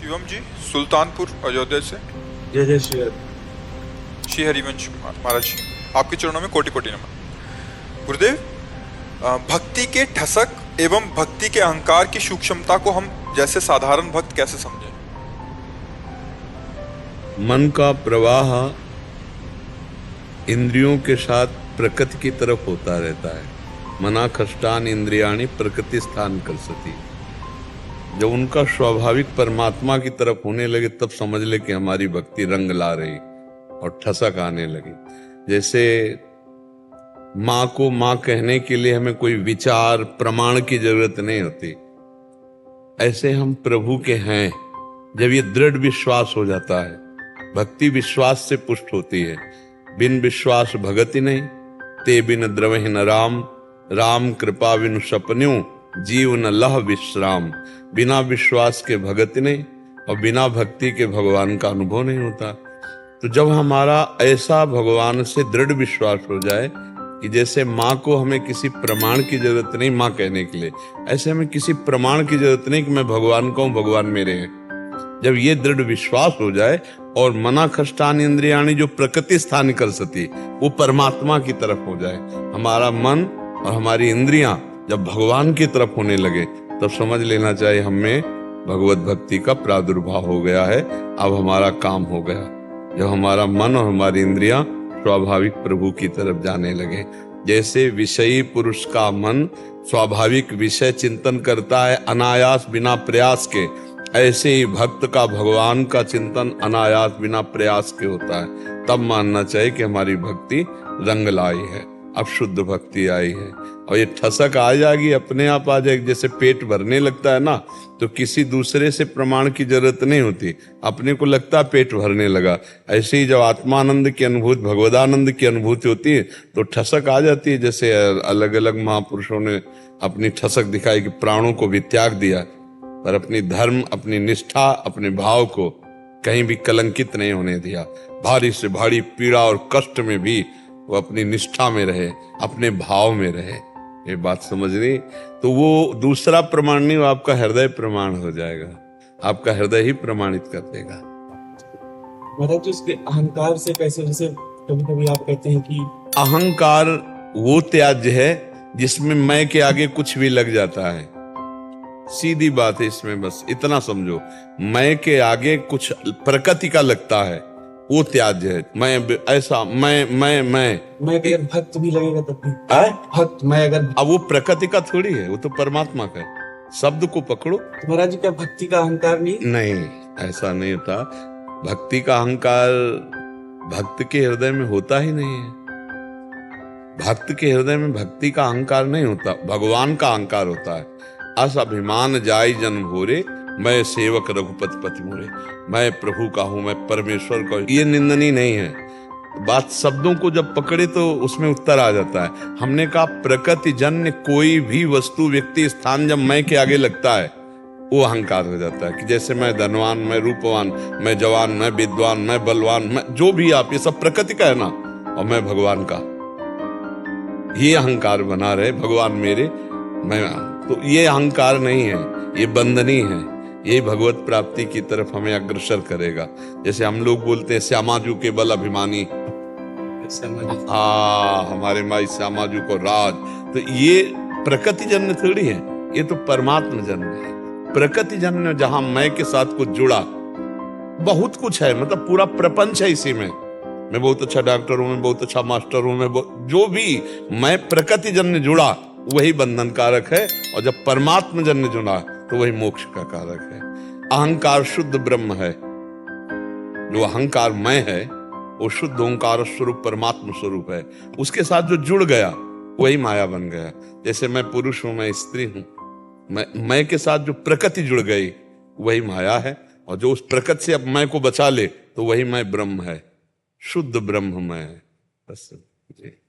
शिवम जी, सुल्तानपुर अयोध्या से। जय जय श्री श्री हरिवंश महाराज, आपके चरणों में कोटि कोटि नमन। गुरुदेव, भक्ति के ठसक एवं भक्ति के अहंकार की सूक्ष्मता को हम जैसे साधारण भक्त कैसे समझें? मन का प्रवाह इंद्रियों के साथ प्रकृति की तरफ होता रहता है। मना खष्टान इंद्रियाणी प्रकृति स्थान कर सती। जब उनका स्वाभाविक परमात्मा की तरफ होने लगे तब समझ ले कि हमारी भक्ति रंग ला रही और ठसक आने लगी। जैसे माँ को माँ कहने के लिए हमें कोई विचार प्रमाण की जरूरत नहीं होती, ऐसे हम प्रभु के हैं जब ये दृढ़ विश्वास हो जाता है। भक्ति विश्वास से पुष्ट होती है। बिन विश्वास भगति नहीं, ते बिन द्रवहि न राम। राम कृपा बिनु सपन्यू, जीव न लह विश्राम। बिना विश्वास के भगति नहीं और बिना भक्ति के भगवान का अनुभव नहीं होता। तो जब हमारा ऐसा भगवान से दृढ़ विश्वास हो जाए कि जैसे माँ को हमें किसी प्रमाण की जरूरत नहीं माँ कहने के लिए, ऐसे हमें किसी प्रमाण की जरूरत नहीं कि मैं भगवान का हूं, भगवान मेरे हैं। जब ये दृढ़ विश्वास हो जाए और मना खष्टान इंद्रियाणी जो प्रकृति स्थान कर सती, वो परमात्मा की तरफ हो जाए, हमारा मन और हमारी इंद्रियां जब भगवान की तरफ होने लगे तब समझ लेना चाहिए हमें भगवत भक्ति का प्रादुर्भाव हो गया है। अब हमारा काम हो गया। जब हमारा मन और हमारी इंद्रियां स्वाभाविक प्रभु की तरफ जाने लगे, जैसे विषयी पुरुष का मन स्वाभाविक विषय चिंतन करता है अनायास बिना प्रयास के, ऐसे ही भक्त का भगवान का चिंतन अनायास बिना प्रयास के होता है। तब मानना चाहिए कि हमारी भक्ति रंग लाई है, अब शुद्ध भक्ति आई है। और ये ठसक आ जाएगी, अपने आप आ जाएगी। जैसे पेट भरने लगता है ना, तो किसी दूसरे से प्रमाण की जरूरत नहीं होती, अपने को लगता है पेट भरने लगा। ऐसे ही जब आत्मानंद की अनुभूति, भगवदानंद की अनुभूति होती है तो ठसक आ जाती है। जैसे अलग अलग महापुरुषों ने अपनी ठसक दिखाई कि प्राणों को भी त्याग दिया, पर अपनी धर्म, अपनी निष्ठा, अपने भाव को कहीं भी कलंकित नहीं होने दिया। भारी से भारी पीड़ा और कष्ट में भी वो अपनी निष्ठा में रहे, अपने भाव में रहे। ये बात समझ रही? तो वो दूसरा प्रमाण नहीं, वो आपका हृदय प्रमाण हो जाएगा। आपका हृदय ही प्रमाणित कर देगा। महाराज, उसके अहंकार से कैसे, जैसे कभी कभी आप कहते हैं कि अहंकार वो त्याज्य है जिसमें मैं के आगे कुछ भी लग जाता है। सीधी बात है, इसमें बस इतना समझो, मैं के आगे कुछ प्रकृति का लगता है, वो त्याज्य है। मैं ऐसा, मैं अगर भक्त भी लगेगा तब भी भक्त, मैं अगर, अब वो प्रकृति का थोड़ी है, वो तो परमात्मा का है। शब्द को पकड़ो। तो महाराज जी, क्या भक्ति का अहंकार नहीं? ऐसा नहीं होता। भक्ति का अहंकार भक्त के हृदय में होता ही नहीं है। भक्त के हृदय में भक्ति का अहंकार नहीं होता, भगवान का अहंकार होता है। अस अभिमान जाय जन भोरे, मैं सेवक रघुपति पति मोरे। मैं प्रभु का हूं, मैं परमेश्वर का हूं, ये निंदनीय नहीं है। बात शब्दों को जब पकड़े तो उसमें उत्तर आ जाता है। हमने कहा प्रकृति जन्य कोई भी वस्तु, व्यक्ति, स्थान जब मैं के आगे लगता है वो अहंकार हो जाता है। कि जैसे मैं धनवान, मैं रूपवान, मैं जवान, मैं विद्वान, मैं बलवान, मैं जो भी आप, ये सब प्रकृति का है ना, और मैं भगवान का, ये अहंकार बना रहे, भगवान मेरे, मैं। तो ये अहंकार नहीं है, ये बंधनी है। ये भगवत प्राप्ति की तरफ हमें अग्रसर करेगा। जैसे हम लोग बोलते हैं श्यामाजू के बल अभिमानी, हमारे माई श्यामाजू को राज। तो ये प्रकृति जन्य थोड़ी है, ये तो परमात्मा जन्य है। प्रकृति जन्य जहां मैं के साथ कुछ जुड़ा, बहुत कुछ है, मतलब पूरा प्रपंच है इसी में। मैं बहुत अच्छा डॉक्टर हूं, मैं बहुत अच्छा मास्टर हूं, मैं जो भी मैं प्रकृति जन्य जुड़ा वही बंधन कारक है, और जब परमात्मा जन्य जुड़ा तो वही मोक्ष का कारक है। अहंकार शुद्ध ब्रह्म है। जो अहंकार मैं है वो शुद्ध ओंकार स्वरूप परमात्मा स्वरूप है। उसके साथ जो जुड़ गया वही माया बन गया। जैसे मैं पुरुष हूं, मैं स्त्री हूं, मैं के साथ जो प्रकृति जुड़ गई वही माया है, और जो उस प्रकृति से अब मैं को बचा ले तो वही मैं ब्रह्म है, शुद्ध ब्रह्म मैं है। बस जी।